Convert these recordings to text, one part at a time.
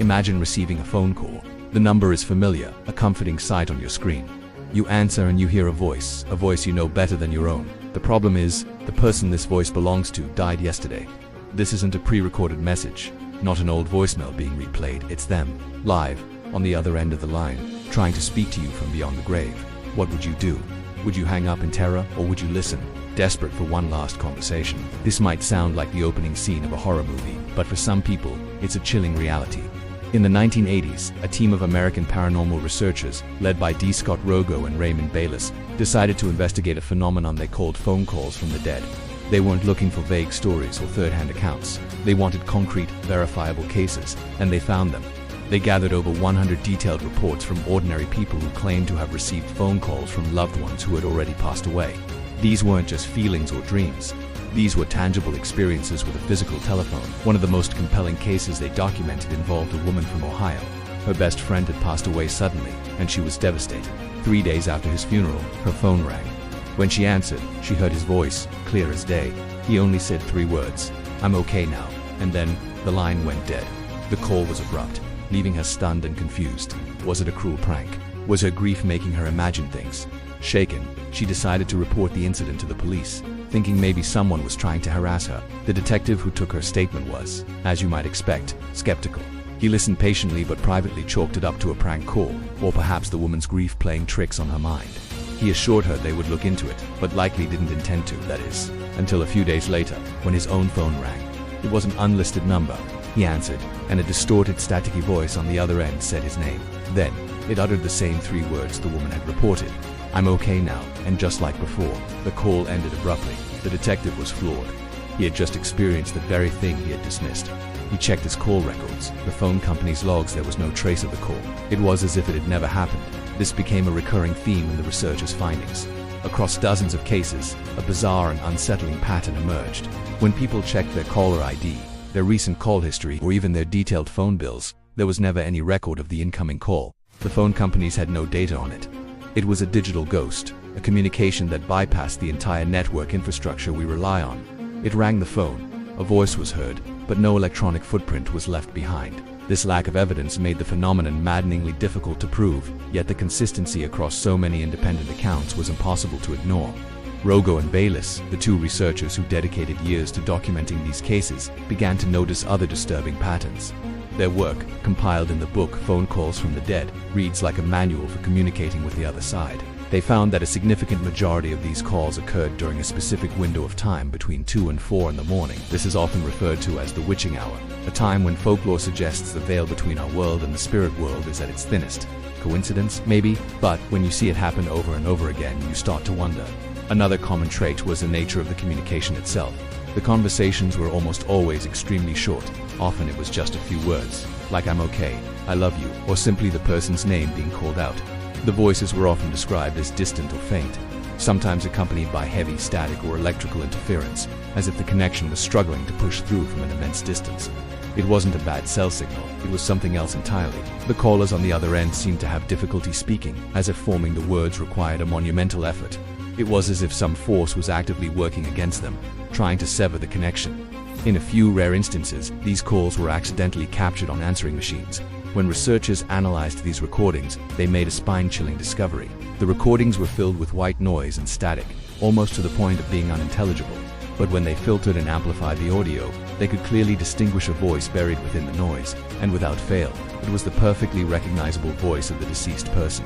Imagine receiving a phone call. The number is familiar, a comforting sight on your screen. You answer and you hear a voice you know better than your own. The problem is, the person this voice belongs to died yesterday. This isn't a pre-recorded message, not an old voicemail being replayed, it's them, live, on the other end of the line, trying to speak to you from beyond the grave. What would you do? Would you hang up in terror, or would you listen, desperate for one last conversation? This might sound like the opening scene of a horror movie, but for some people, it's a chilling reality. In the 1980s, a team of American paranormal researchers, led by D. Scott Rogo and Raymond Bayless, decided to investigate a phenomenon they called phone calls from the dead. They weren't looking for vague stories or third-hand accounts. They wanted concrete, verifiable cases, and they found them. They gathered over 100 detailed reports from ordinary people who claimed to have received phone calls from loved ones who had already passed away. These weren't just feelings or dreams. These were tangible experiences with a physical telephone. One of the most compelling cases they documented involved a woman from Ohio. Her best friend had passed away suddenly, and she was devastated. 3 days after his funeral, her phone rang. When she answered, she heard his voice, clear as day. He only said 3 words, "I'm okay now," and then the line went dead. The call was abrupt, leaving her stunned and confused. Was it a cruel prank? Was her grief making her imagine things? Shaken, she decided to report the incident to the police, thinking maybe someone was trying to harass her. The detective who took her statement was, as you might expect, skeptical. He listened patiently but privately chalked it up to a prank call, or perhaps the woman's grief playing tricks on her mind. He assured her they would look into it, but likely didn't intend to, that is, until a few days later, when his own phone rang. It was an unlisted number. He answered, and a distorted, staticky voice on the other end said his name. Then, it uttered the same 3 words the woman had reported. "I'm okay now," and just like before, the call ended abruptly. The detective was floored. He had just experienced the very thing he had dismissed. He checked his call records, the phone company's logs. There was no trace of the call. It was as if it had never happened. This became a recurring theme in the researchers' findings. Across dozens of cases, a bizarre and unsettling pattern emerged. When people checked their caller ID, their recent call history, or even their detailed phone bills, there was never any record of the incoming call. The phone companies had no data on it. It was a digital ghost, a communication that bypassed the entire network infrastructure we rely on. It rang the phone, a voice was heard, but no electronic footprint was left behind. This lack of evidence made the phenomenon maddeningly difficult to prove, yet the consistency across so many independent accounts was impossible to ignore. Rogo and Bayless, the 2 researchers who dedicated years to documenting these cases, began to notice other disturbing patterns. Their work, compiled in the book Phone Calls from the Dead, reads like a manual for communicating with the other side. They found that a significant majority of these calls occurred during a specific window of time between 2 and 4 in the morning. This is often referred to as the witching hour, a time when folklore suggests the veil between our world and the spirit world is at its thinnest. Coincidence? Maybe, but when you see it happen over and over again, you start to wonder. Another common trait was the nature of the communication itself. The conversations were almost always extremely short. Often it was just a few words, like "I'm okay," "I love you," or simply the person's name being called out. The voices were often described as distant or faint, sometimes accompanied by heavy static or electrical interference, as if the connection was struggling to push through from an immense distance. It wasn't a bad cell signal, it was something else entirely. The callers on the other end seemed to have difficulty speaking, as if forming the words required a monumental effort. It was as if some force was actively working against them, trying to sever the connection. In a few rare instances, these calls were accidentally captured on answering machines. When researchers analyzed these recordings, they made a spine-chilling discovery. The recordings were filled with white noise and static, almost to the point of being unintelligible. But when they filtered and amplified the audio, they could clearly distinguish a voice buried within the noise, and without fail, it was the perfectly recognizable voice of the deceased person.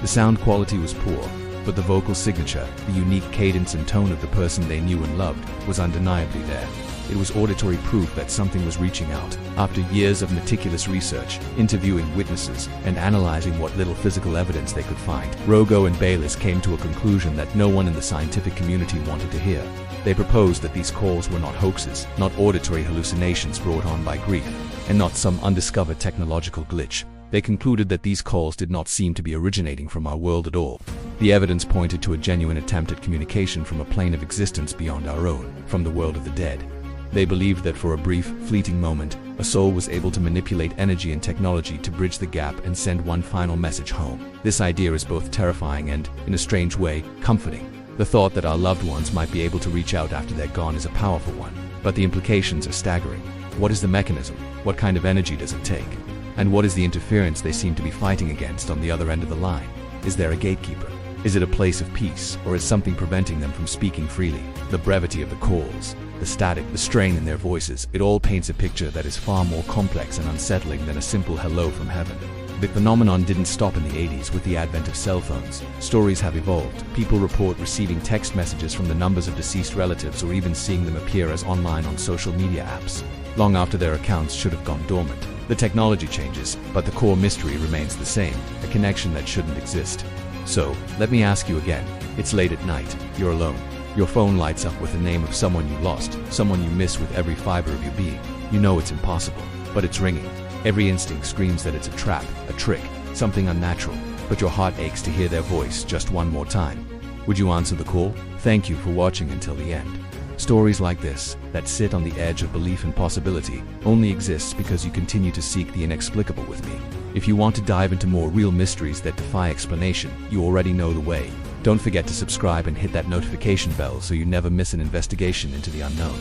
The sound quality was poor, but the vocal signature, the unique cadence and tone of the person they knew and loved, was undeniably there. It was auditory proof that something was reaching out. After years of meticulous research, interviewing witnesses, and analyzing what little physical evidence they could find, Rogo and Bayless came to a conclusion that no one in the scientific community wanted to hear. They proposed that these calls were not hoaxes, not auditory hallucinations brought on by grief, and not some undiscovered technological glitch. They concluded that these calls did not seem to be originating from our world at all. The evidence pointed to a genuine attempt at communication from a plane of existence beyond our own, from the world of the dead. They believed that for a brief, fleeting moment, a soul was able to manipulate energy and technology to bridge the gap and send one final message home. This idea is both terrifying and, in a strange way, comforting. The thought that our loved ones might be able to reach out after they're gone is a powerful one, but the implications are staggering. What is the mechanism? What kind of energy does it take? And what is the interference they seem to be fighting against on the other end of the line? Is there a gatekeeper? Is it a place of peace, or is something preventing them from speaking freely? The brevity of the calls, the static, the strain in their voices, it all paints a picture that is far more complex and unsettling than a simple hello from heaven. The phenomenon didn't stop in the 80s with the advent of cell phones. Stories have evolved. People report receiving text messages from the numbers of deceased relatives or even seeing them appear as online on social media apps, long after their accounts should have gone dormant. The technology changes, but the core mystery remains the same, a connection that shouldn't exist. So, let me ask you again. It's late at night, you're alone. Your phone lights up with the name of someone you lost, someone you miss with every fiber of your being. You know it's impossible, but it's ringing. Every instinct screams that it's a trap, a trick, something unnatural, but your heart aches to hear their voice just one more time. Would you answer the call? Thank you for watching until the end. Stories like this, that sit on the edge of belief and possibility, only exists because you continue to seek the inexplicable with me. If you want to dive into more real mysteries that defy explanation, you already know the way. Don't forget to subscribe and hit that notification bell so you never miss an investigation into the unknown.